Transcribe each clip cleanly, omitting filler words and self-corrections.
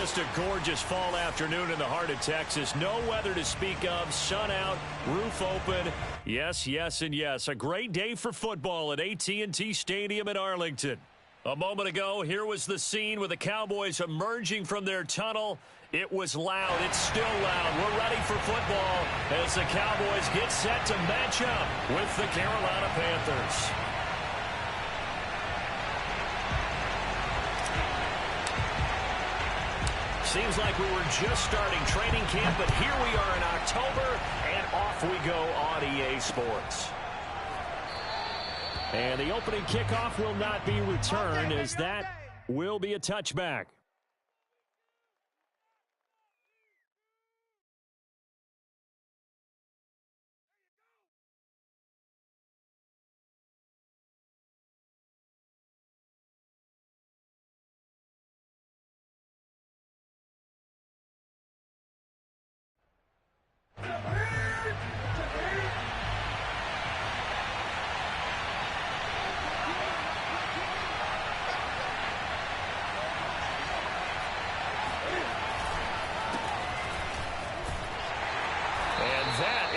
Just a gorgeous fall afternoon in the heart of Texas. No weather to speak of. Sun out, roof open. Yes, yes, and yes. A great day for football at AT&T Stadium in Arlington. A moment ago, here was the scene with the Cowboys emerging from their tunnel. It was loud. It's still loud. We're ready for football as the Cowboys get set to match up with the Carolina Panthers. Seems like we were just starting training camp, but here we are in October, and off we go on EA Sports. And the opening kickoff will not be returned, as that will be a touchback.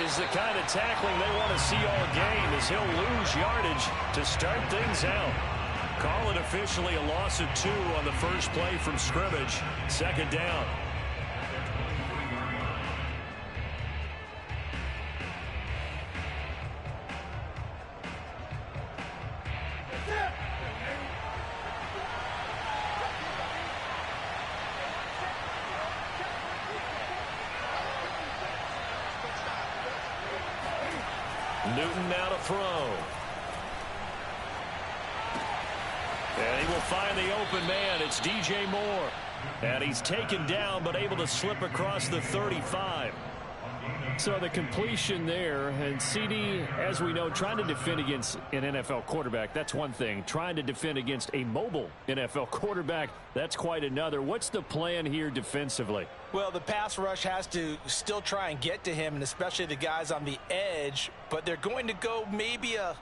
Is the kind of tackling they want to see all game, as he'll lose yardage to start things out. Call it officially a loss of 2 on the first play from scrimmage. Second down. Newton now to throw. And he will find the open man. It's DJ Moore. And he's taken down, but able to slip across the 35. So the completion there, and CD, as we know, trying to defend against an NFL quarterback, that's one thing. Trying to defend against a mobile NFL quarterback, that's quite another. What's the plan here defensively? Well, the pass rush has to still try and get to him, and especially the guys on the edge, but they're going to go maybe a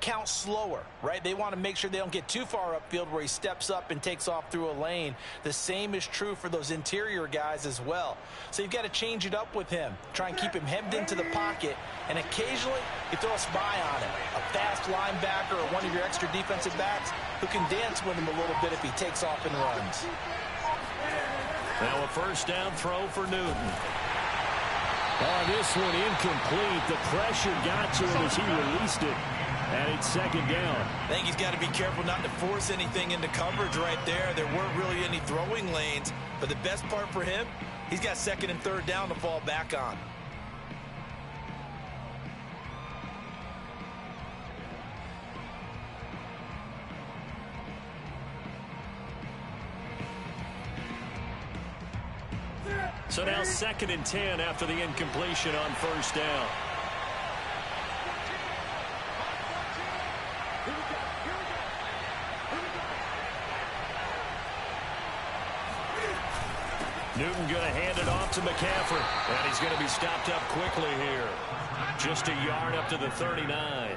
count slower, right? They want to make sure they don't get too far upfield where he steps up and takes off through a lane. The same is true for those interior guys as well. So you've got to change it up with him. Try and keep him hemmed into the pocket, and occasionally you throw a spy on him. A fast linebacker or one of your extra defensive backs who can dance with him a little bit if he takes off and runs. Now a first down throw for Newton. Oh, this one incomplete. The pressure got to him as he released it. And it's second down. I think he's got to be careful not to force anything into coverage right there. There weren't really any throwing lanes. But the best part for him, he's got second and third down to fall back on. So now second and 10 after the incompletion on first down. Newton going to hand it off to McCaffrey. And he's going to be stopped up quickly here. Just a yard up to the 39.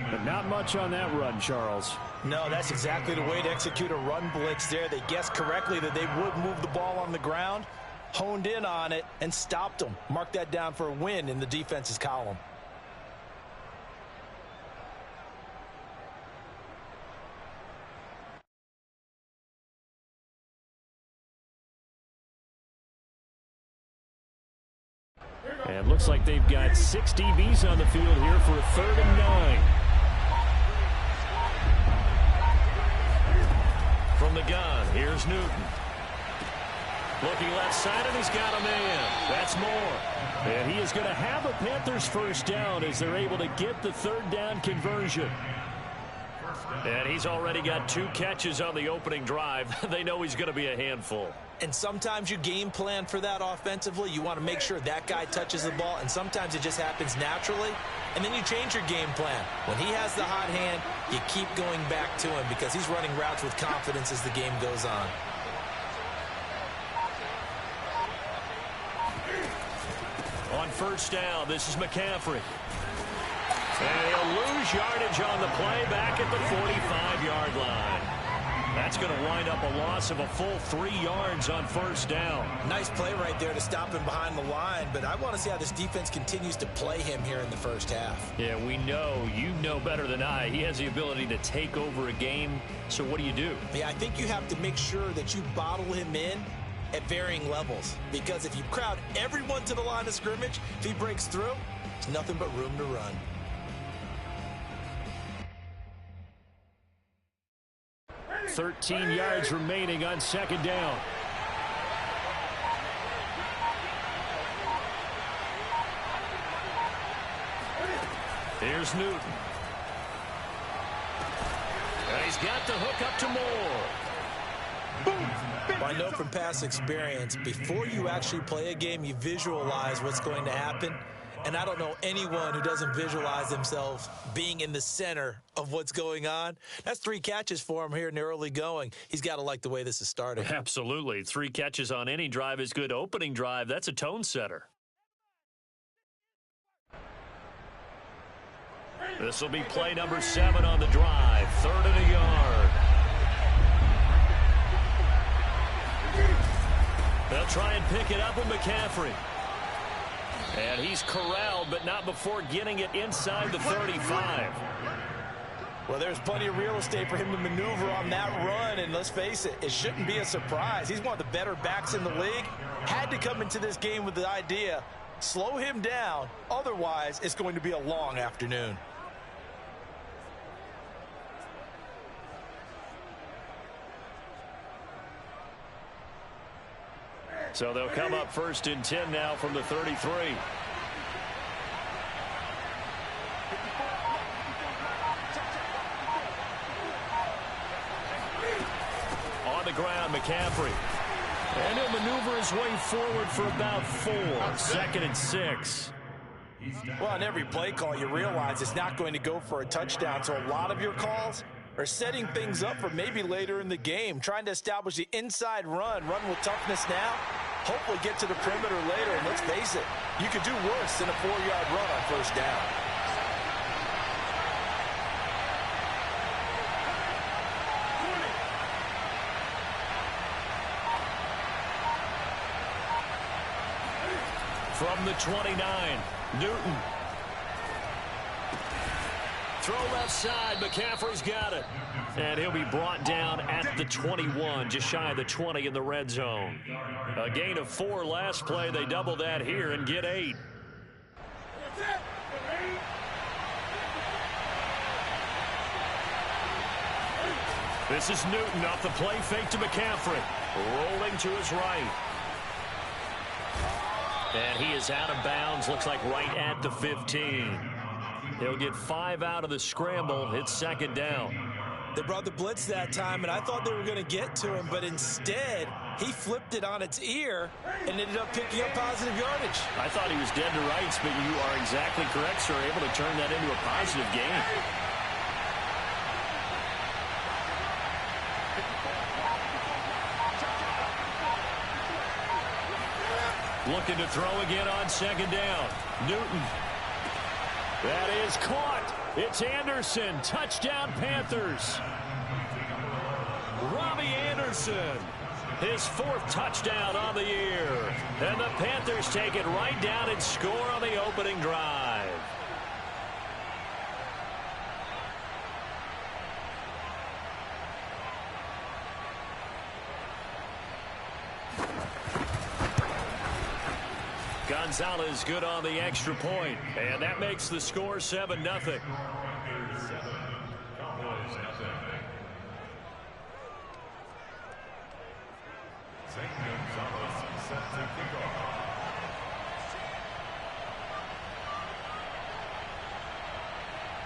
But not much on that run, Charles. No, that's exactly the way to execute a run blitz there. They guessed correctly that they would move the ball on the ground, honed in on it, and stopped them. Mark that down for a win in the defense's column. And looks like they've got 6 DBs on the field here for a 3rd and 9. From the gun, here's Newton. Looking left side, and he's got a man. That's Moore. And he is going to have a Panthers first down as they're able to get the 3rd down conversion. And he's already got 2 catches on the opening drive. They know he's going to be a handful. And sometimes you game plan for that offensively. You want to make sure that guy touches the ball, and sometimes it just happens naturally, and then you change your game plan. When he has the hot hand, you keep going back to him because he's running routes with confidence as the game goes on. On first down, this is McCaffrey. And he'll lose yardage on the play back at the 45-yard line. That's going to wind up a loss of a full 3 yards on first down. Nice play right there to stop him behind the line, but I want to see how this defense continues to play him here in the first half. Yeah, we know, you know better than I, he has the ability to take over a game. So what do you do? Yeah, I think you have to make sure that you bottle him in at varying levels, because if you crowd everyone to the line of scrimmage, if he breaks through, there's nothing but room to run. .13 yards remaining on second down. Here's Newton. And he's got the hook up to Moore. Well, I know from past experience, before you actually play a game, you visualize what's going to happen. And I don't know anyone who doesn't visualize themselves being in the center of what's going on. That's 3 catches for him here in the early going. He's got to like the way this is starting. Absolutely. 3 catches on any drive is good. Opening drive, that's a tone setter. This will be play number 7 on the drive. 3rd and a yard. They'll try and pick it up with McCaffrey. And he's corralled, but not before getting it inside the 35. Well, there's plenty of real estate for him to maneuver on that run, and let's face it, it shouldn't be a surprise. He's one of the better backs in the league. Had to come into this game with the idea, slow him down, otherwise it's going to be a long afternoon. So they'll come up 1st and 10 now from the 33. On the ground, McCaffrey. And he'll maneuver his way forward for about 4. 2nd and 6. Well, on every play call, you realize it's not going to go for a touchdown, so a lot of your calls are setting things up for maybe later in the game, trying to establish the inside run with toughness now, hopefully get to the perimeter later, and let's face it, you could do worse than a 4-yard run on first down. From the 29, Newton. Throw left side, McCaffrey's got it. And he'll be brought down at the 21, just shy of the 20 in the red zone. A gain of 4 last play. They double that here and get 8. This is Newton off the play fake to McCaffrey. Rolling to his right. And he is out of bounds, looks like right at the 15. He'll get 5 out of the scramble. It's 2nd down. They brought the blitz that time, and I thought they were going to get to him, but instead, he flipped it on its ear and ended up picking up positive yardage. I thought he was dead to rights, but you are exactly correct, sir. Able to turn that into a positive gain. Looking to throw again on 2nd down. Newton. That is caught. It's Anderson. Touchdown, Panthers. Robbie Anderson. His 4th touchdown on the year. And the Panthers take it right down and score on the opening drive. Gonzalez good on the extra point, and that makes the score 7-0.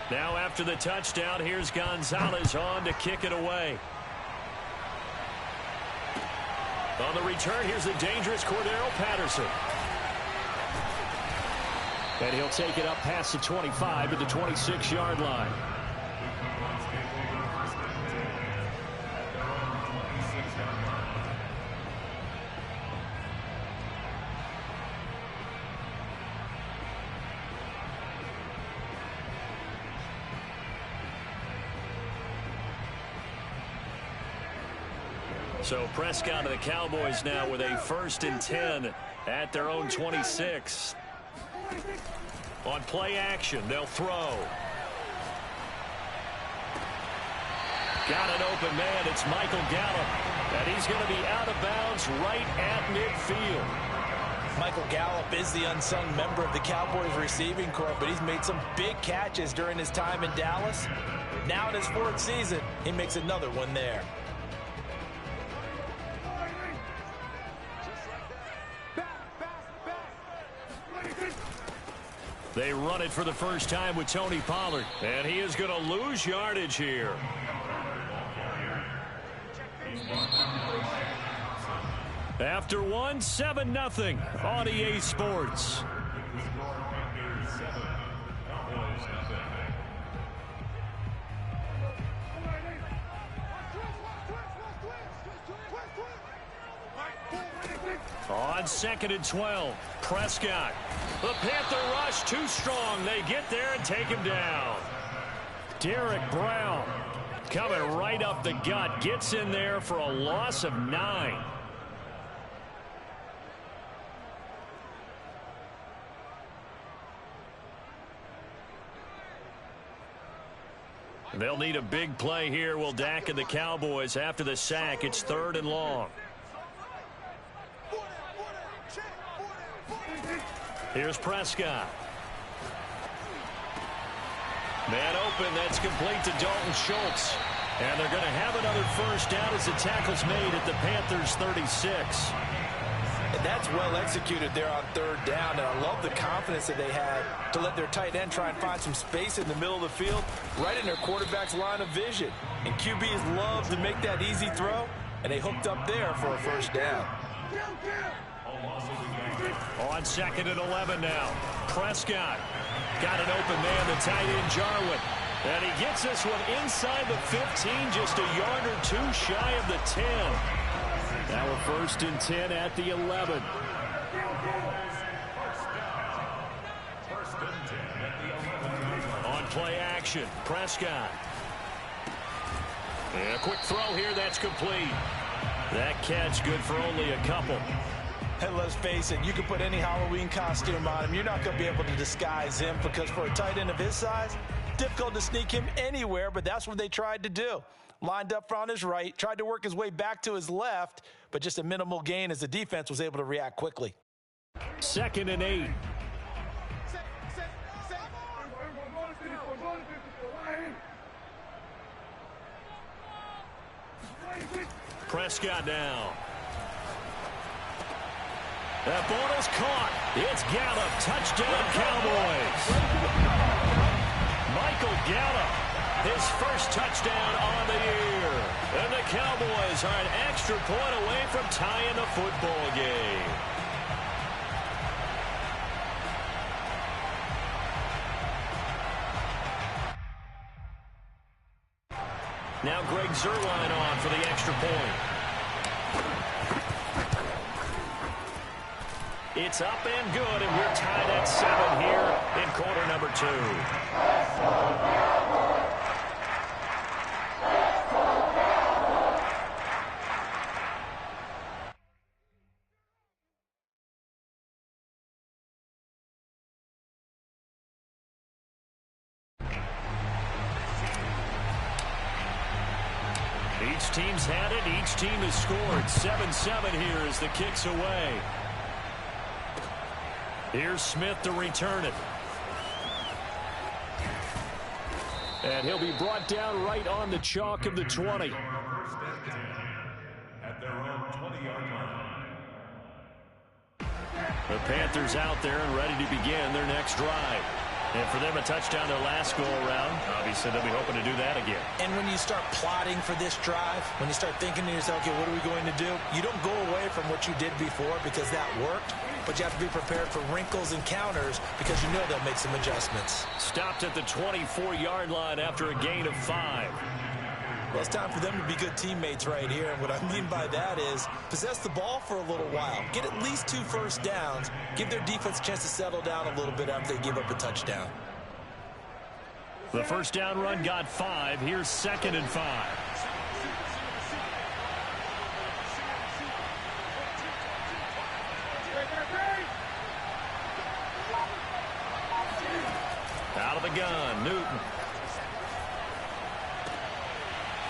Now after the touchdown, here's Gonzalez on to kick it away. On the return, here's the dangerous Cordero Patterson. And he'll take it up past the 25 to the 26-yard line. So Prescott of the Cowboys now with a 1st and 10 at their own 26. On play action, they'll throw. Got an open man. It's Michael Gallup. And he's going to be out of bounds right at midfield. Michael Gallup is the unsung member of the Cowboys receiving corps, but he's made some big catches during his time in Dallas. Now in his 4th season, he makes another one there. They run it for the first time with Tony Pollard, and he is going to lose yardage here. After 7-0 on EA Sports. On 2nd and 12, Prescott. The Panther rush too strong. They get there and take him down. Derek Brown coming right up the gut. Gets in there for a loss of 9. They'll need a big play here. Will Dak and the Cowboys after the sack. It's 3rd and long. Here's Prescott. Man open. That's complete to Dalton Schultz. And they're going to have another first down as the tackle's made at the Panthers' 36. And that's well executed there on 3rd down. And I love the confidence that they had to let their tight end try and find some space in the middle of the field, right in their quarterback's line of vision. And QBs love to make that easy throw, and they hooked up there for a first down. On 2nd and 11 now. Prescott got an open man, the tight end Jarwin. And he gets this one inside the 15, just a yard or 2 shy of the 10. Now a 1st and 10 at the 11. On play action, Prescott. And a quick throw here, that's complete. That catch good for only a couple. And let's face it, you can put any Halloween costume on him. You're not going to be able to disguise him because for a tight end of his size, difficult to sneak him anywhere, but that's what they tried to do. Lined up on his right, tried to work his way back to his left, but just a minimal gain as the defense was able to react quickly. 2nd and 8. Prescott now. That ball is caught. It's Gallup. Touchdown, Cowboys. Michael Gallup, his first touchdown on the year. And the Cowboys are an extra point away from tying the football game. Now Greg Zuerlein on for the extra point. It's up and good, and we're tied at 7 here in quarter number 2. Each team's had it. Each team has scored. 7-7 here as the kick's away. Here's Smith to return it. And he'll be brought down right on the chalk of the 20. The Panthers out there and ready to begin their next drive. And for them, a touchdown their last go-around. Obviously, they'll be hoping to do that again. And when you start plotting for this drive, when you start thinking to yourself, okay, what are we going to do? You don't go away from what you did before because that worked, but you have to be prepared for wrinkles and counters because you know they'll make some adjustments. Stopped at the 24-yard line after a gain of 5. Well, it's time for them to be good teammates right here. And what I mean by that is possess the ball for a little while. Get at least 2 first downs. Give their defense a chance to settle down a little bit after they give up a touchdown. The first down run got 5. Here's 2nd and 5. the gun, Newton.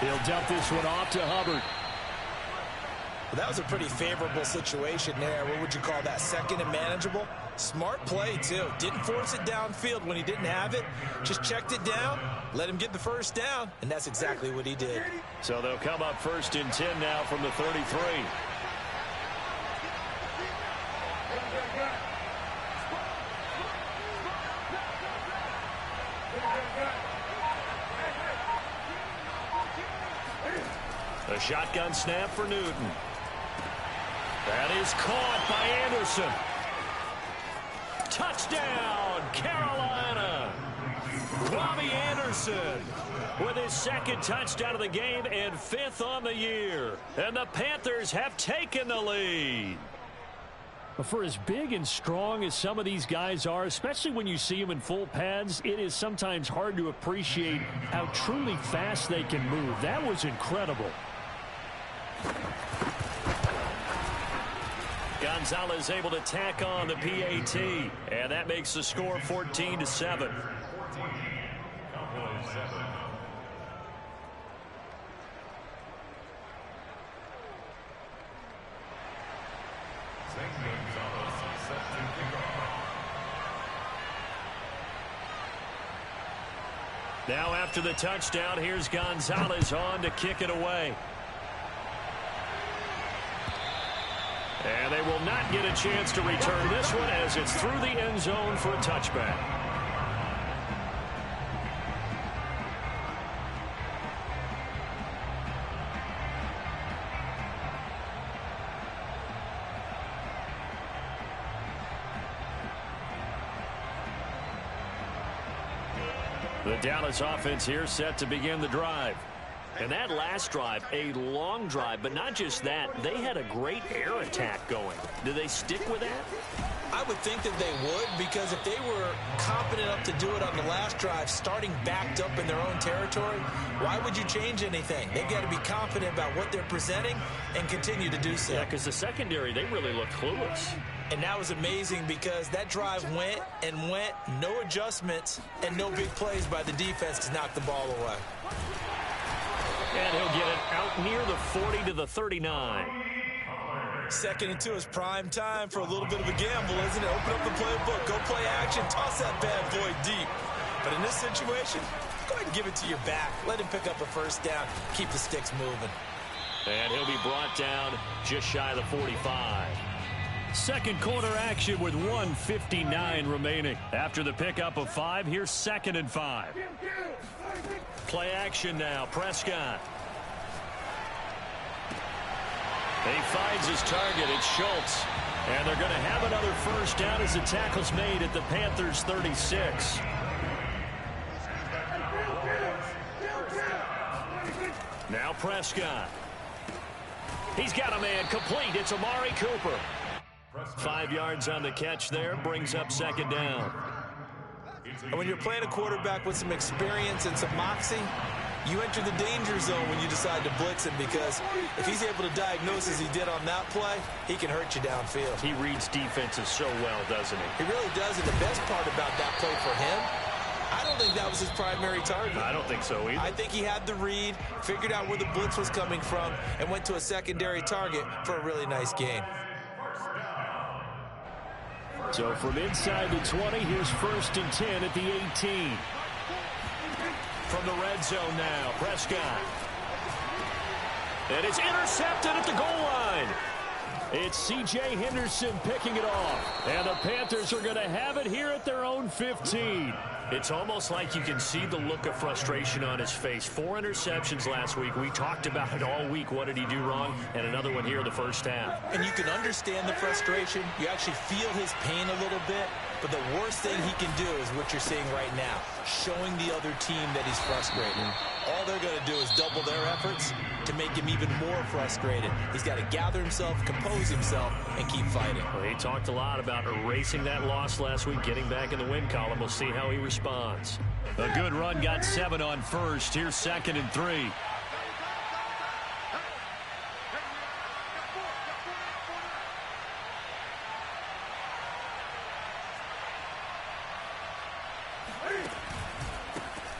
He'll dump this one off to Hubbard. Well, that was a pretty favorable situation there. What would you call that? Second and manageable? Smart play, too. Didn't force it downfield when he didn't have it. Just checked it down, let him get the first down, and that's exactly what he did. So they'll come up 1st and 10 now from the 33. A shotgun snap for Newton. That is caught by Anderson. Touchdown, Carolina. Robbie Anderson with his 2nd touchdown of the game and 5th on the year. And the Panthers have taken the lead. For as big and strong as some of these guys are, especially when you see them in full pads, it is sometimes hard to appreciate how truly fast they can move. That was incredible. Gonzalez able to tack on the PAT, and that makes the score 14-7. Now after the touchdown, here's Gonzalez on to kick it away. And they will not get a chance to return this one as it's through the end zone for a touchback. The Dallas offense here set to begin the drive. And that last drive, a long drive, but not just that. They had a great air attack going. Do they stick with that? I would think that they would, because if they were competent enough to do it on the last drive, starting backed up in their own territory, why would you change anything? They've got to be confident about what they're presenting and continue to do so. Yeah, because the secondary, they really look clueless. And that was amazing because that drive went and went, no adjustments, and no big plays by the defense to knock the ball away. And he'll get it out near the 40 to the 39. 2nd and 2 is prime time for a little bit of a gamble, isn't it? Open up the playbook, go play action, toss that bad boy deep. But in this situation, go ahead and give it to your back. Let him pick up a first down, keep the sticks moving. And he'll be brought down just shy of the 45. Second quarter action with 1:59 remaining. After the pickup of 5, here's 2nd and 5. Play action now, Prescott. He finds his target, it's Schultz. And they're going to have another first down as the tackle's made at the Panthers' 36. Now Prescott. He's got a man complete. It's Amari Cooper. 5 yards on the catch there, brings up 2nd down. And when you're playing a quarterback with some experience and some moxie, you enter the danger zone when you decide to blitz him, because if he's able to diagnose as he did on that play, he can hurt you downfield. He reads defenses so well, doesn't he? He really does, and the best part about that play for him, I don't think that was his primary target. I don't think so either. I think he had the read, figured out where the blitz was coming from, and went to a secondary target for a really nice gain. So from inside the 20, here's 1st and 10 at the 18. From the red zone now, Prescott. And it's intercepted at the goal line. It's C.J. Henderson picking it off. And the Panthers are going to have it here at their own 15. It's almost like you can see the look of frustration on his face. 4 interceptions last week. We talked about it all week. What did he do wrong? And another one here in the first half. And you can understand the frustration. You actually feel his pain a little bit. But the worst thing he can do is what you're seeing right now, showing the other team that he's frustrated. All they're going to do is double their efforts to make him even more frustrated. He's got to gather himself, compose himself, and keep fighting. Well, he talked a lot about erasing that loss last week, getting back in the win column. We'll see how he responds. A good run, got 7 on first. Here's 2nd and 3.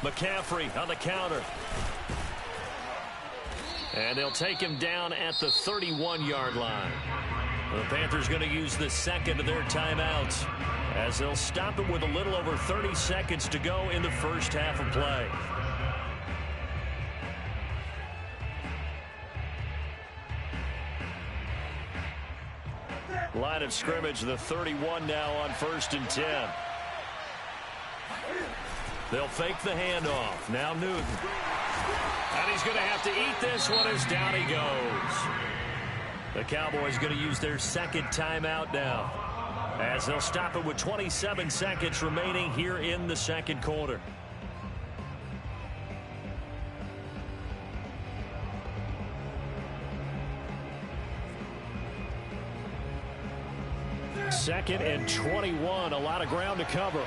McCaffrey on the counter. And they'll take him down at the 31-yard line. The Panthers going to use the second of their timeouts as they'll stop it with a little over 30 seconds to go in the first half of play. Line of scrimmage, the 31 now on 1st and 10. They'll fake the handoff. Now Newton. And he's going to have to eat this one as down he goes. The Cowboys going to use their second timeout now as they'll stop it with 27 seconds remaining here in the second quarter. Second and 21, a lot of ground to cover.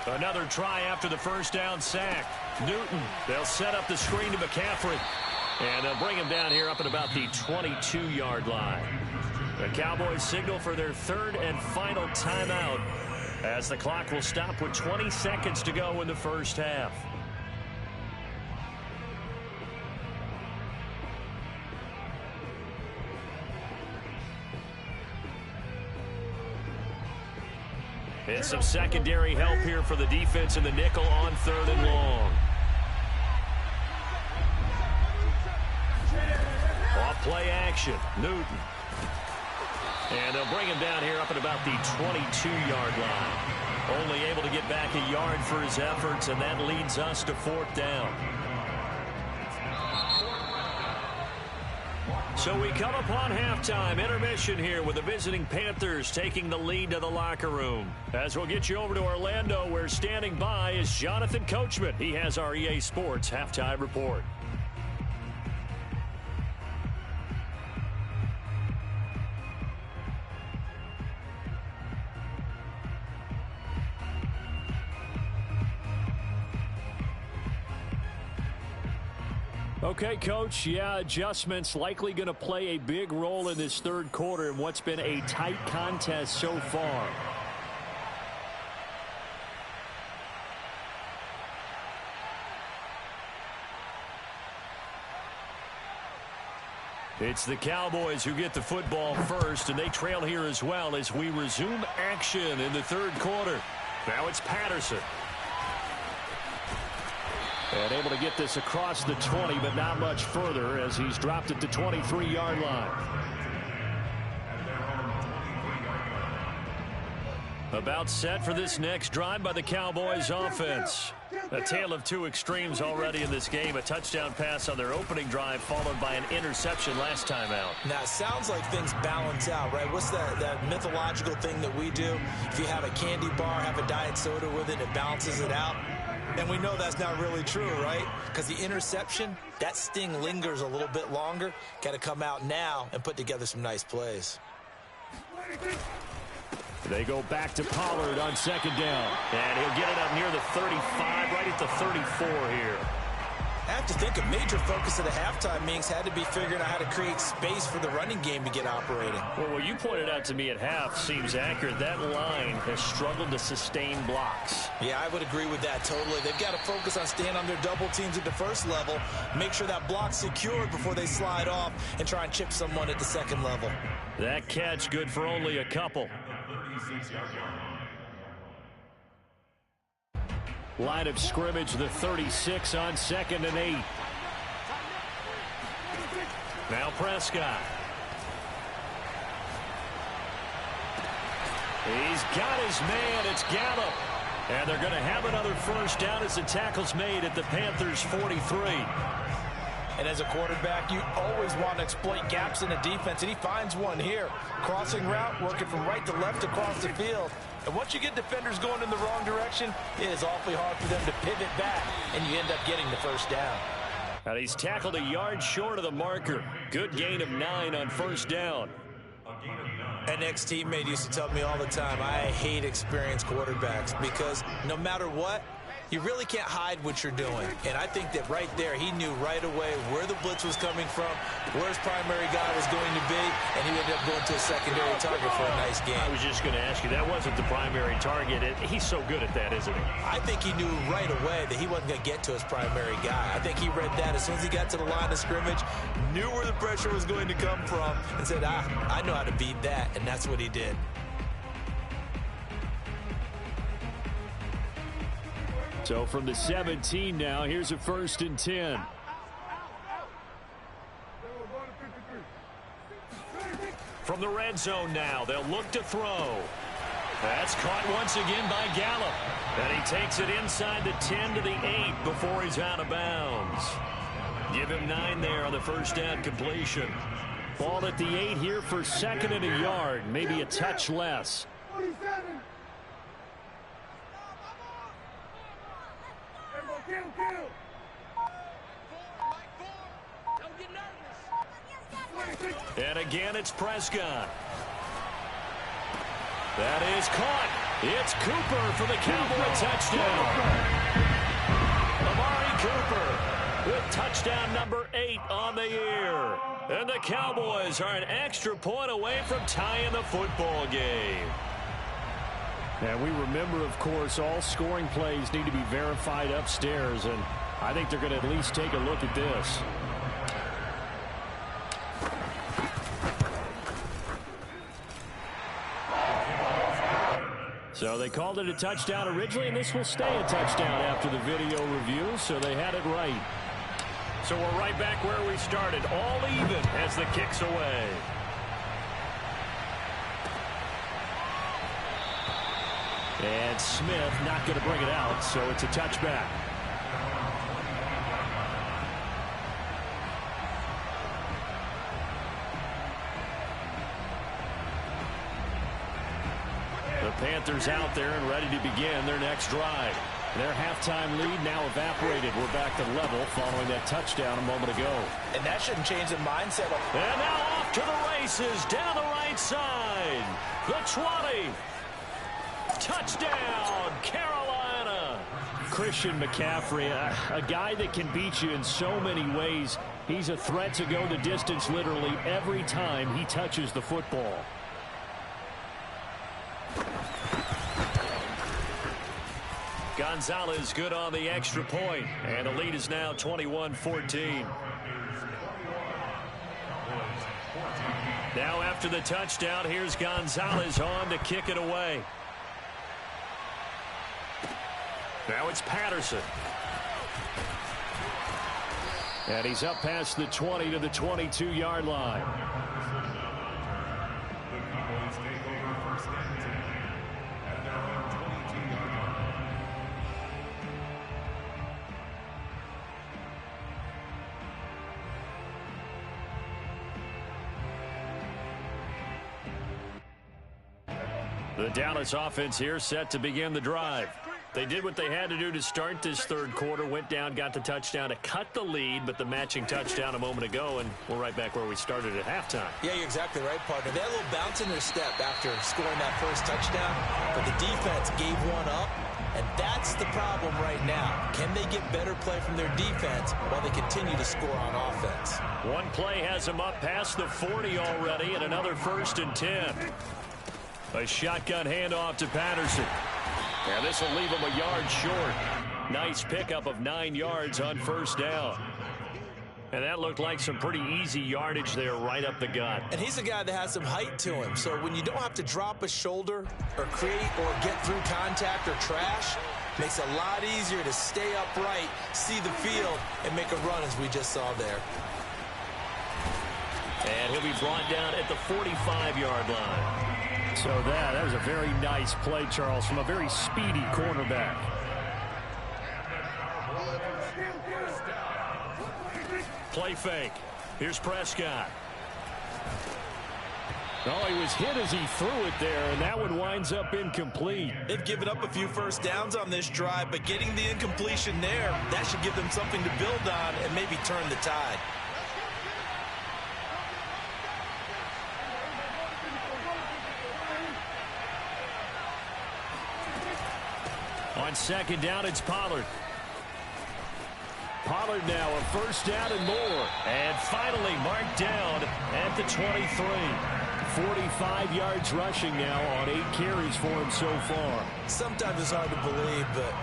Another try after the first down sack. Newton, they'll set up the screen to McCaffrey. And they'll bring him down here up at about the 22-yard line. The Cowboys signal for their third and final timeout as the clock will stop with 20 seconds to go in the first half. And some secondary help here for the defense in the nickel on 3rd and long. Off play action, Newton. And they'll bring him down here up at about the 22-yard line. Only able to get back a yard for his efforts, and that leads us to 4th down. So we come upon halftime intermission here with the visiting Panthers taking the lead to the locker room. As we'll get you over to Orlando, where standing by is Jonathan Coachman. He has our EA Sports halftime report. Okay, Coach, yeah, adjustments likely going to play a big role in this third quarter in what's been a tight contest so far. It's the Cowboys who get the football first, and they trail here as well as we resume action in the third quarter. Now it's Patterson. And able to get this across the 20, but not much further as he's dropped at the 23-yard line. About set for this next drive by the Cowboys offense. A tale of two extremes already in this game. A touchdown pass on their opening drive followed by an interception last time out. Now, it sounds like things balance out, right? What's that mythological thing that we do? If you have a candy bar, have a diet soda with it, it balances it out. And we know that's not really true, right? Because the interception, that sting lingers a little bit longer. Got to come out now and put together some nice plays. They go back to Pollard on second down. And he'll get it up near the 35, right at the 34 here. I have to think a major focus of the halftime meetings had to be figuring out how to create space for the running game to get operating. Well, what you pointed out to me at half seems accurate. That line has struggled to sustain blocks. Yeah, I would agree with that totally. They've got to focus on staying on their double teams at the first level, make sure that block's secured before they slide off and try and chip someone at the second level. That catch good for only a couple. Line of scrimmage, the 36 on 2nd and 8. Now Prescott. He's got his man. It's Gallup. And they're going to have another first down as the tackle's made at the Panthers' 43. And as a quarterback, you always want to exploit gaps in the defense, and he finds one here. Crossing route, working from right to left across the field. And once you get defenders going in the wrong direction, it is awfully hard for them to pivot back, and you end up getting the first down. And he's tackled a yard short of the marker. Good gain of 9 on first down. An ex-teammate used to tell me all the time, I hate experienced quarterbacks because no matter what, You really can't hide what you're doing. And I think that right there, he knew right away where the blitz was coming from, where his primary guy was going to be, and he ended up going to a secondary target for a nice game. I was just going to ask you, that wasn't the primary target. He's so good at that, isn't he? I think he knew right away that he wasn't going to get to his primary guy. I think he read that as soon as he got to the line of scrimmage, knew where the pressure was going to come from, and said, I know how to beat that, and that's what he did. So from the 17 now, here's a 1st and 10. From the red zone now, they'll look to throw. That's caught once again by Gallup. And he takes it inside the 10 to the 8 before he's out of bounds. Give him 9 there on the first down completion. Ball at the 8 here for 2nd and a yard, maybe a touch less. 47. And again, it's Prescott. That is caught. It's Cooper for the Cowboy touchdown. Amari Cooper with touchdown number 8 on the year. And the Cowboys are an extra point away from tying the football game. And we remember, of course, all scoring plays need to be verified upstairs, and I think they're going to at least take a look at this. So they called it a touchdown originally, and this will stay a touchdown after the video review, so they had it right. So we're right back where we started, all even as the kick's away. And Smith not going to bring it out, so it's a touchback. The Panthers out there and ready to begin their next drive. Their halftime lead now evaporated. We're back to level following that touchdown a moment ago. And that shouldn't change the mindset. And now off to the races down the right side. The 20. Touchdown, Carolina. Christian McCaffrey, a guy that can beat you in so many ways. He's a threat to go the distance literally every time he touches the football. Gonzalez good on the extra point, and the lead is now 21-14. Now after the touchdown, here's Gonzalez on to kick it away. Now it's Patterson. And he's up past the 20 to the 22-yard line. The Dallas offense here set to begin the drive. They did what they had to do to start this third quarter, went down, got the touchdown to cut the lead, but the matching touchdown a moment ago, and we're right back where we started at halftime. Yeah, you're exactly right, partner. They had a little bounce in their step after scoring that first touchdown, but the defense gave one up, and that's the problem right now. Can they get better play from their defense while they continue to score on offense? One play has them up past the 40 already, and another 1st and 10. A shotgun handoff to Patterson. And this will leave him a yard short. Nice pickup of 9 yards on first down. And that looked like some pretty easy yardage there right up the gut. And he's a guy that has some height to him. So when you don't have to drop a shoulder or create or get through contact or trash, makes it a lot easier to stay upright, see the field, and make a run as we just saw there. And he'll be brought down at the 45-yard line. So that was a very nice play, Charles, from a very speedy cornerback. Play fake. Here's Prescott. Oh, he was hit as he threw it there, and that one winds up incomplete. They've given up a few first downs on this drive, but getting the incompletion there, that should give them something to build on and maybe turn the tide. On second down, it's Pollard. Pollard now a first down and more. And finally marked down at the 23. 45 yards rushing now on 8 carries for him so far. Sometimes it's hard to believe, but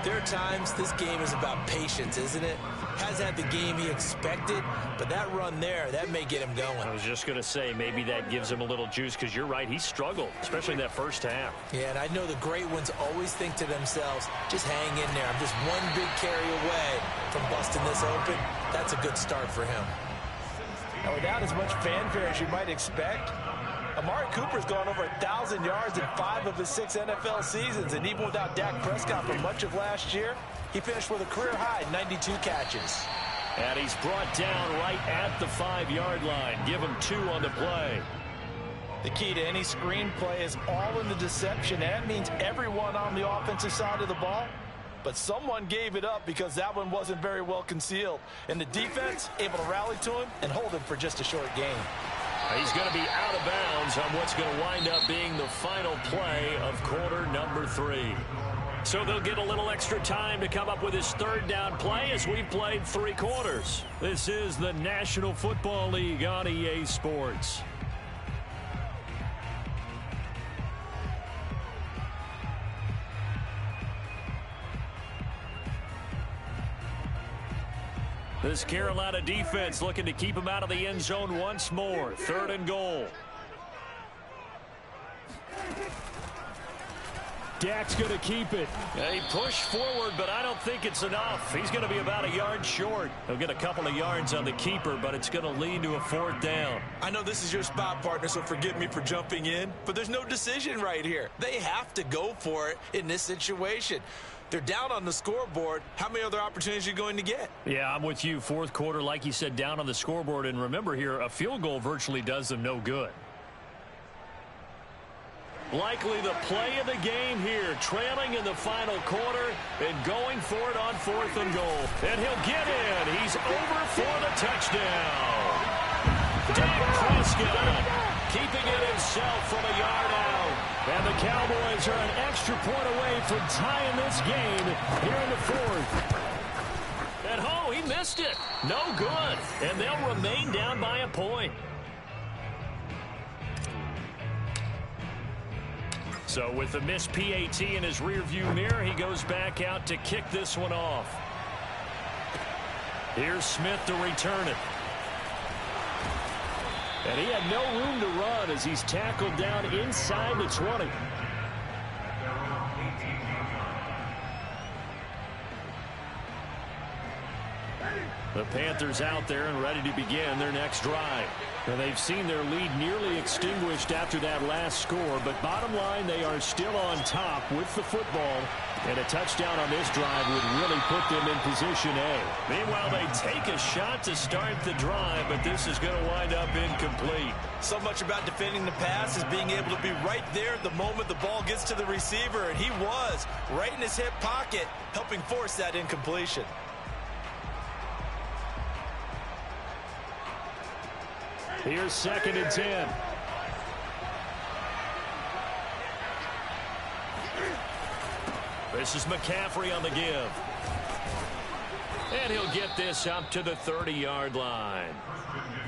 there are times this game is about patience, isn't it? Has had the game he expected, but that run there, that may get him going. I was just going to say, maybe that gives him a little juice, because you're right, he struggled, especially in that first half. Yeah, and I know the great ones always think to themselves, just hang in there. I'm just one big carry away from busting this open. That's a good start for him. Now, without as much fanfare as you might expect, Amari Cooper's gone over 1,000 yards in 5 of his 6 NFL seasons, and even without Dak Prescott for much of last year, he finished with a career-high 92 catches. And he's brought down right at the 5-yard line. Give him 2 on the play. The key to any screen play is all in the deception. That means everyone on the offensive side of the ball. But someone gave it up because that one wasn't very well concealed. And the defense able to rally to him and hold him for just a short gain. He's going to be out of bounds on what's going to wind up being the final play of quarter number 3. So they'll get a little extra time to come up with his 3rd down play as we've played 3 quarters. This is the National Football League on EA Sports. This Carolina defense looking to keep him out of the end zone once more. 3rd and goal. Dak's going to keep it. He pushed forward, but I don't think it's enough. He's going to be about a yard short. He'll get a couple of yards on the keeper, but it's going to lead to a 4th down. I know this is your spot, partner, so forgive me for jumping in, but there's no decision right here. They have to go for it in this situation. They're down on the scoreboard. How many other opportunities are you going to get? Yeah, I'm with you. 4th quarter, like you said, down on the scoreboard. And remember here, a field goal virtually does them no good. Likely the play of the game here, trailing in the final quarter and going for it on 4th and goal. And he'll get in. He's over for the touchdown. Dak Prescott keeping it himself from a yard out. And the Cowboys are an extra point away from tying this game here in the 4th. And oh, he missed it. No good. And they'll remain down by a point. So with the missed PAT in his rearview mirror, he goes back out to kick this one off. Here's Smith to return it. And he had no room to run as he's tackled down inside the 20. The Panthers out there and ready to begin their next drive. And they've seen their lead nearly extinguished after that last score, but bottom line, they are still on top with the football, and a touchdown on this drive would really put them in position A. Meanwhile, they take a shot to start the drive, but this is going to wind up incomplete. So much about defending the pass is being able to be right there the moment the ball gets to the receiver, and he was right in his hip pocket, helping force that incompletion. Here's 2nd and 10. This is McCaffrey on the give. And he'll get this up to the 30-yard line.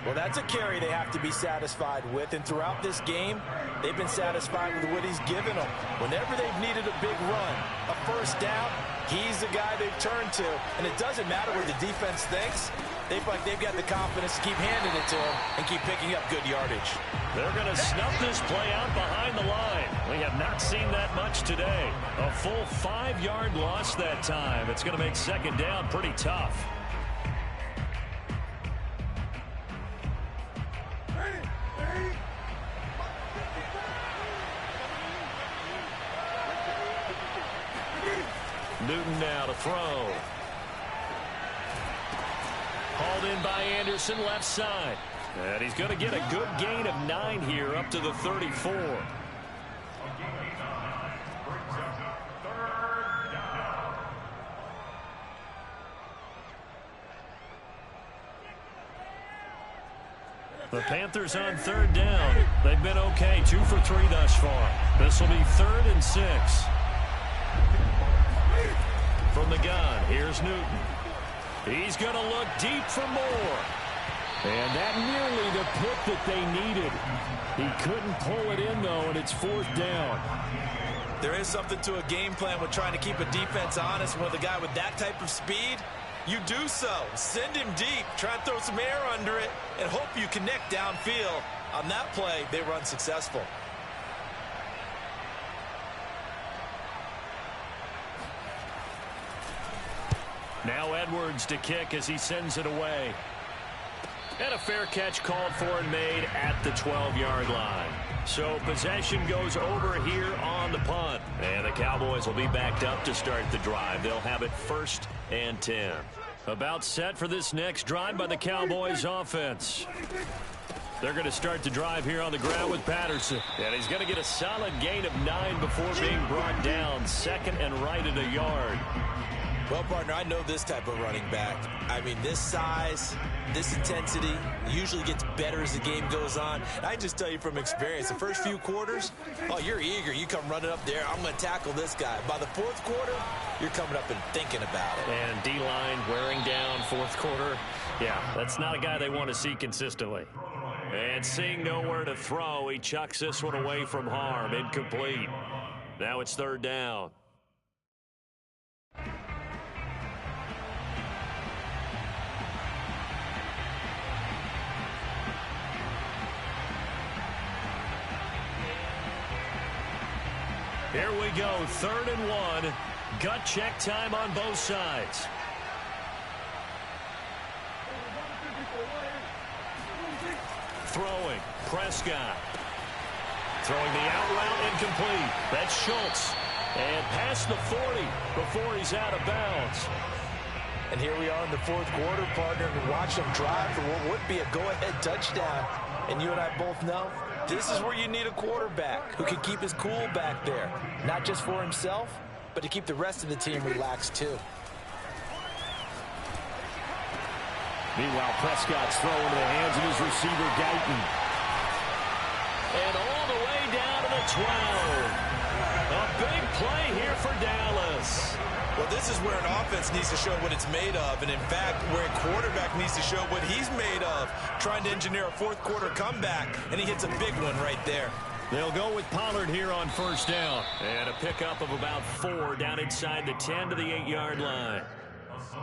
Well, that's a carry they have to be satisfied with, and throughout this game, they've been satisfied with what he's given them. Whenever they've needed a big run, a first down, he's the guy they've turned to, and it doesn't matter what the defense thinks. They feel like they've got the confidence to keep handing it to him and keep picking up good yardage. They're going to snuff this play out behind the line. We have not seen that much today. A full 5-yard loss that time. It's going to make 2nd down pretty tough. Newton now to throw. Hauled in by Anderson, left side. And he's going to get a good gain of 9 here, up to the 34. The Panthers on 3rd down. They've been okay, 2 for 3 thus far. This will be 3rd and 6. From the gun, here's Newton. He's going to look deep for more. And that nearly the pick that they needed. He couldn't pull it in, though, and it's 4th down. There is something to a game plan with trying to keep a defense honest. With a guy with that type of speed, you do so. Send him deep, try and throw some air under it, and hope you connect downfield. On that play, they run successful. Now Edwards to kick as he sends it away. And a fair catch called for and made at the 12-yard line. So possession goes over here on the punt. And the Cowboys will be backed up to start the drive. They'll have it 1st and 10. About set for this next drive by the Cowboys offense. They're going to start the drive here on the ground with Patterson. And he's going to get a solid gain of 9 before being brought down. 2nd and right at a yard. Well, partner, I know this type of running back. I mean, this size, this intensity usually gets better as the game goes on. And I just tell you from experience, the first few quarters, oh, you're eager. You come running up there, I'm going to tackle this guy. By the 4th quarter, you're coming up and thinking about it. And D-line wearing down 4th quarter. Yeah, that's not a guy they want to see consistently. And seeing nowhere to throw, he chucks this one away from harm. Incomplete. Now it's 3rd down. Here we go, 3rd and 1. Gut check time on both sides. Throwing, Prescott. Throwing the out route, incomplete. That's Schultz. And past the 40 before he's out of bounds. And here we are in the 4th quarter, partner, and watch them drive for what would be a go-ahead touchdown. And you and I both know this is where you need a quarterback who can keep his cool back there. Not just for himself, but to keep the rest of the team relaxed too. Meanwhile, Prescott's throwing to the hands of his receiver, Guyton. And all the way down to the 12. A big play here for Dallas. Well, this is where an offense needs to show what it's made of. And, in fact, where a quarterback needs to show what he's made of, trying to engineer a 4th quarter comeback, and he hits a big one right there. They'll go with Pollard here on 1st down. And a pickup of about 4 down inside the 10 to the 8-yard line.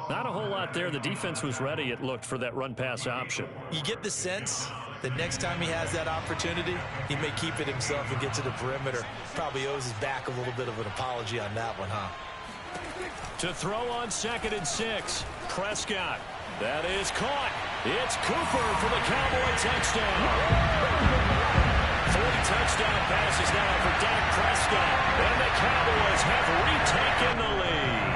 Not a whole lot there. The defense was ready, it looked, for that run-pass option. You get the sense that next time he has that opportunity, he may keep it himself and get to the perimeter. Probably owes his back a little bit of an apology on that one, huh? To throw on 2nd and 6. Prescott. That is caught. It's Cooper for the Cowboy touchdown. 40 touchdown passes now for Dak Prescott. And the Cowboys have retaken the lead.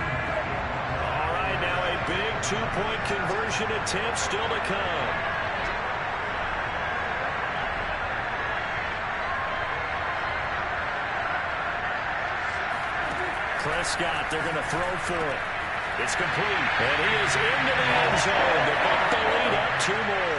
All right, now a big 2-point conversion attempt still to come. Prescott, they're going to throw for it. It's complete, and he is into the end zone to bump the lead up 2 more.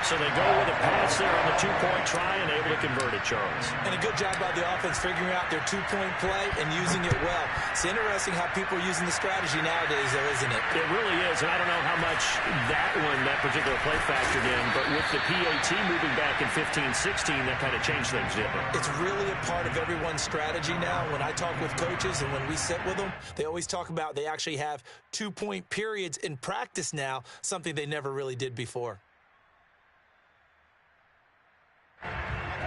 So they go with a pass there on the 2-point try and able to convert it, Charles. And a good job by the offense figuring out their 2-point play and using it well. It's interesting how people are using the strategy nowadays, though, isn't it? It really is, and I don't know how much that particular play factored in, but with the PAT moving back in 15-16, that kind of changed things, didn't it? It's really a part of everyone's strategy now. When I talk with coaches and when we sit with them, they always talk about they actually have 2-point periods in practice now, something they never really did before.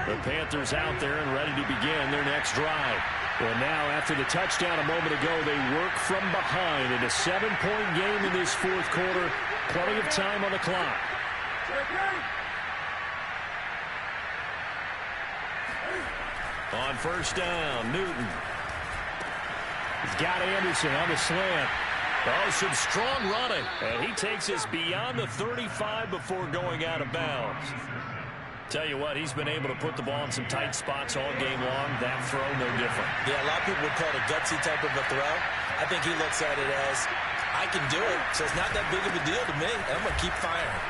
The Panthers out there and ready to begin their next drive. And now, after the touchdown a moment ago, they work from behind in a 7-point game in this 4th quarter. Plenty of time on the clock. On 1st down, Newton. He's got Anderson on the slant. Oh, some strong running. And he takes us beyond the 35 before going out of bounds. Tell you what, he's been able to put the ball in some tight spots all game long. That throw, no different. Yeah, a lot of people would call it a gutsy type of a throw. I think he looks at it as, I can do it, so it's not that big of a deal to me. I'm going to keep firing.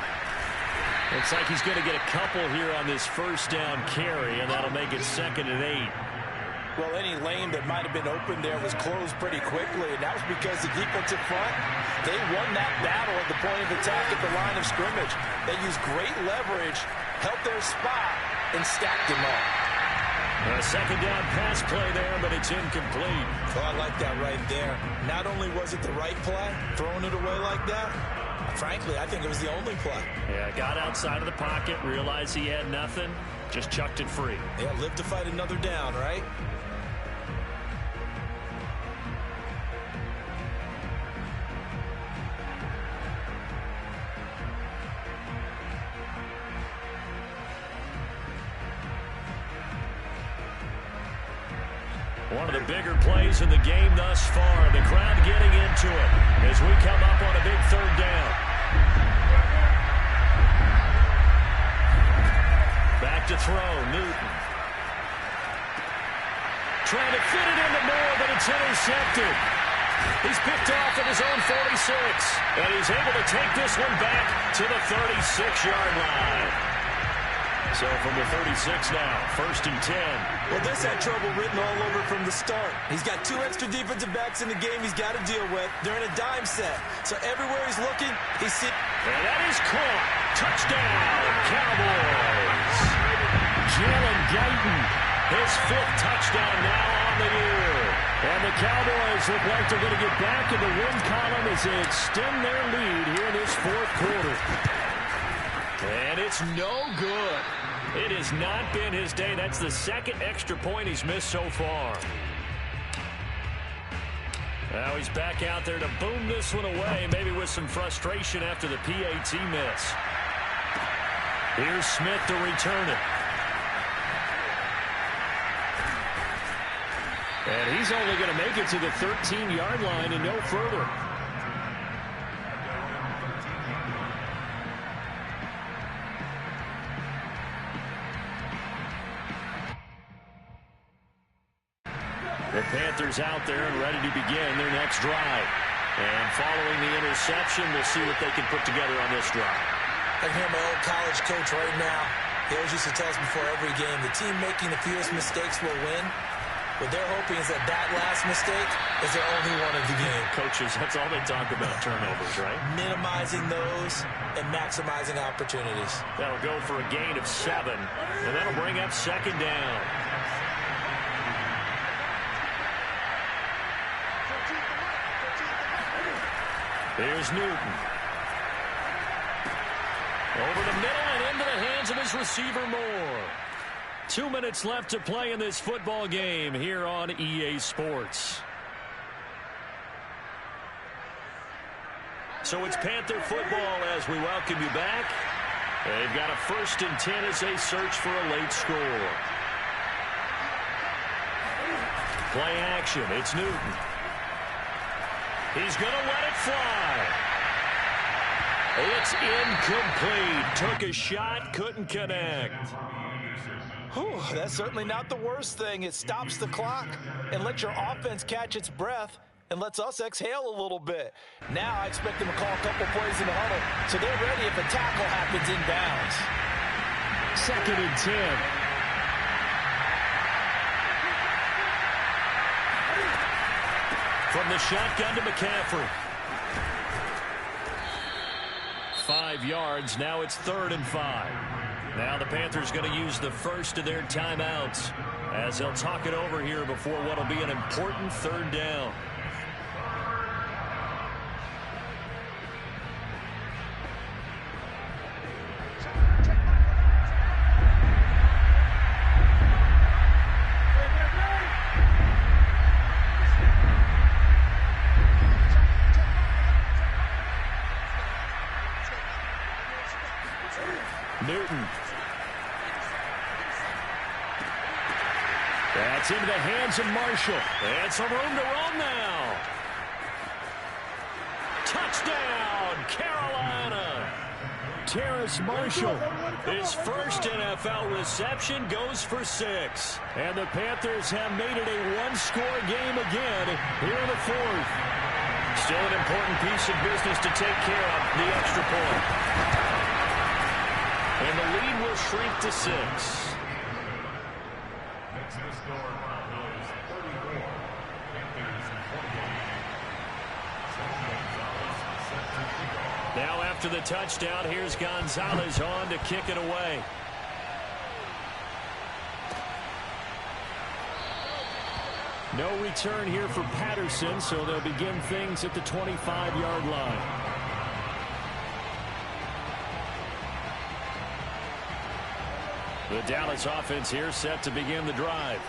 Looks like he's going to get a couple here on this 1st down carry, and that'll make it 2nd and 8. Well, any lane that might have been open there was closed pretty quickly, and that was because the defensive front, they won that battle at the point of attack at the line of scrimmage. They used great leverage, held their spot, and stacked him up. A second down pass play there, but it's incomplete. Oh, I like that right there. Not only was it the right play, throwing it away like that, frankly, I think it was the only play. Yeah, got outside of the pocket, realized he had nothing, just chucked it free. Yeah, live to fight another down, right? One of the bigger plays in the game thus far. The crowd getting into it as we come up on a big third down. Back to throw, Newton. Trying to fit it into Moore, but it's intercepted. He's picked off at his own 46, and he's able to take this one back to the 36-yard line. So from the 36 now, 1st and 10. Well, this had trouble written all over from the start. He's got 2 extra defensive backs in the game he's got to deal with. They're in a dime set. So everywhere he's looking, he's seeing. And that is caught. Touchdown, Cowboys. Jalen Guyton, his 5th touchdown now on the year. And the Cowboys look like they're going to get back in the win column as they extend their lead here in this 4th quarter. And it's no good. It has not been his day. That's the 2nd extra point he's missed so far. Now he's back out there to boom this one away, maybe with some frustration after the PAT miss. Here's Smith to return it. And he's only going to make it to the 13-yard line and no further. The Panthers out there and ready to begin their next drive. And following the interception, we'll see what they can put together on this drive. I can hear my old college coach right now. He always used to tell us before every game, the team making the fewest mistakes will win. What they're hoping is that that last mistake is their only one of the game. Coaches, that's all they talk about, turnovers, right? Minimizing those and maximizing opportunities. That'll go for a gain of 7, and that'll bring up 2nd down. Here's Newton. Over the middle and into the hands of his receiver, Moore. 2 minutes left to play in this football game here on EA Sports. So it's Panther football as we welcome you back. They've got a 1st and 10 as they search for a late score. Play action. It's Newton. He's going to let it fly. It's incomplete. Took a shot, couldn't connect. Whew, that's certainly not the worst thing. It stops the clock and lets your offense catch its breath and lets us exhale a little bit. Now I expect them to call a couple plays in the huddle so they're ready if a tackle happens inbounds. 2nd and 10. From the shotgun to McCaffrey. 5 yards. Now it's 3rd and 5. Now the Panthers going to use the first of their timeouts as they'll talk it over here before what will be an important 3rd down. Newton. That's into the hands of Marshall. And some room to run now. Touchdown, Carolina. Terrace Marshall. His first NFL reception goes for 6. And the Panthers have made it a 1-score game again here in the 4th. Still an important piece of business to take care of, the extra point. And the lead will shrink to 6. Now after the touchdown, here's Gonzalez on to kick it away. No return here for Patterson, so they'll begin things at the 25-yard line. The Dallas offense here set to begin the drive.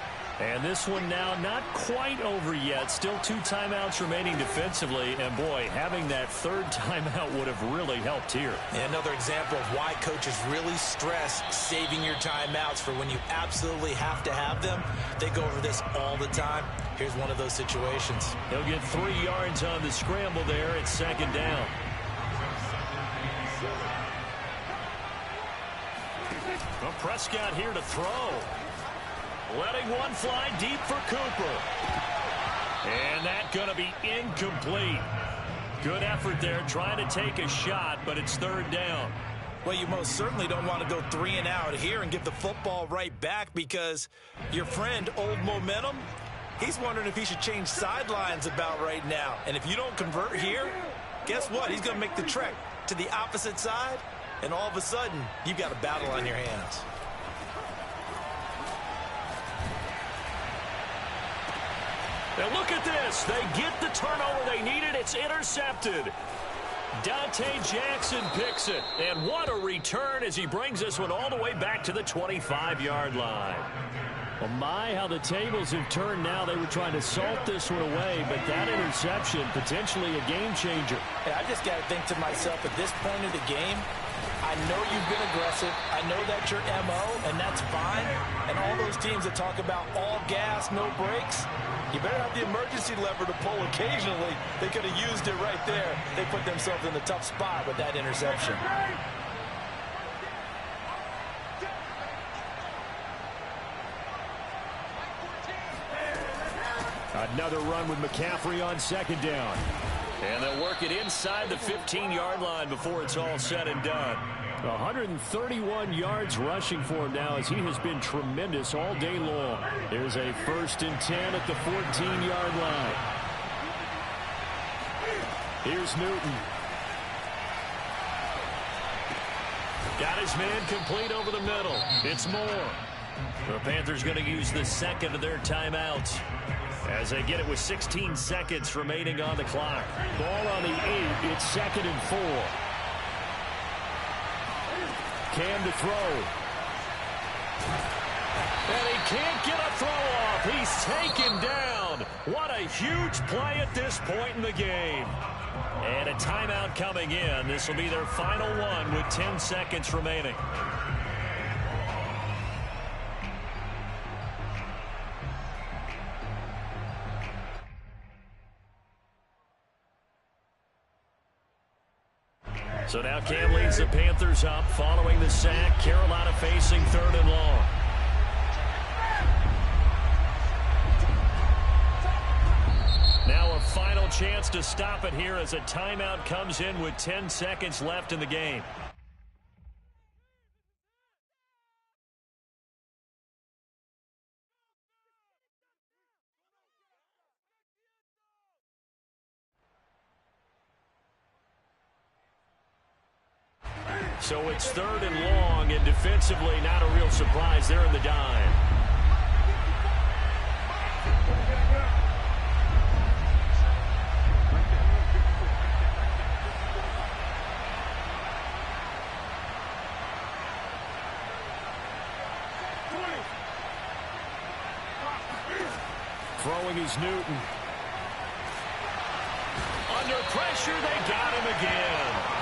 And this one now not quite over yet. Still 2 timeouts remaining defensively. And, boy, having that third timeout would have really helped here. And another example of why coaches really stress saving your timeouts for when you absolutely have to have them. They go over this all the time. Here's one of those situations. He'll get 3 yards on the scramble there at second down. Well, Prescott here to throw. Letting one fly deep for Cooper. And that's going to be incomplete. Good effort there trying to take a shot, but it's third down. Well, you most certainly don't want to go 3 and out here and give the football right back because your friend, Old Momentum, he's wondering if he should change sidelines about right now. And if you don't convert here, guess what? He's going to make the trek to the opposite side, and all of a sudden, you've got a battle on your hands. And look at this. They get the turnover they needed. It's intercepted. Dante Jackson picks it. And what a return as he brings this one all the way back to the 25-yard line. Well, my, how the tables have turned now. They were trying to salt this one away, but that interception, potentially a game changer. Hey, I just got to think to myself, at this point of the game, I know you've been aggressive. I know that's your MO, and that's fine. And all those teams that talk about all gas, no brakes, you better have the emergency lever to pull occasionally. They could have used it right there. They put themselves in a tough spot with that interception. Another run with McCaffrey on second down. And they'll work it inside the 15-yard line before it's all said and done. 131 yards rushing for him now as he has been tremendous all day long. There's a 1st and 10 at the 14-yard line. Here's Newton. Got his man complete over the middle. It's Moore. The Panthers going to use the second of their timeouts as they get it with 16 seconds remaining on the clock. Ball on the 8. It's 2nd and 4. Cam to throw. And he can't get a throw off. He's taken down. What a huge play at this point in the game. And a timeout coming in. This will be their final one with 10 seconds remaining. So now Cam leads the Panthers up following the sack. Carolina facing 3rd and long. Now a final chance to stop it here as a timeout comes in with 10 seconds left in the game. So it's 3rd and long, and defensively not a real surprise. They're in the dime. Throwing is Newton. Under pressure, they got him again.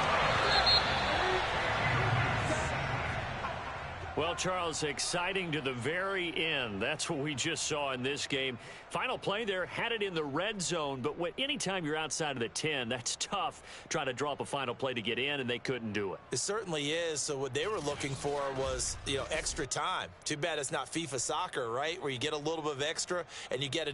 Well, Charles, exciting to the very end. That's what we just saw in this game. Final play there, had it in the red zone, but anytime you're outside of the 10, that's tough trying to draw up a final play to get in, and they couldn't do it. It certainly is. So what they were looking for was, extra time. Too bad it's not FIFA soccer, right, where you get a little bit of extra and you get a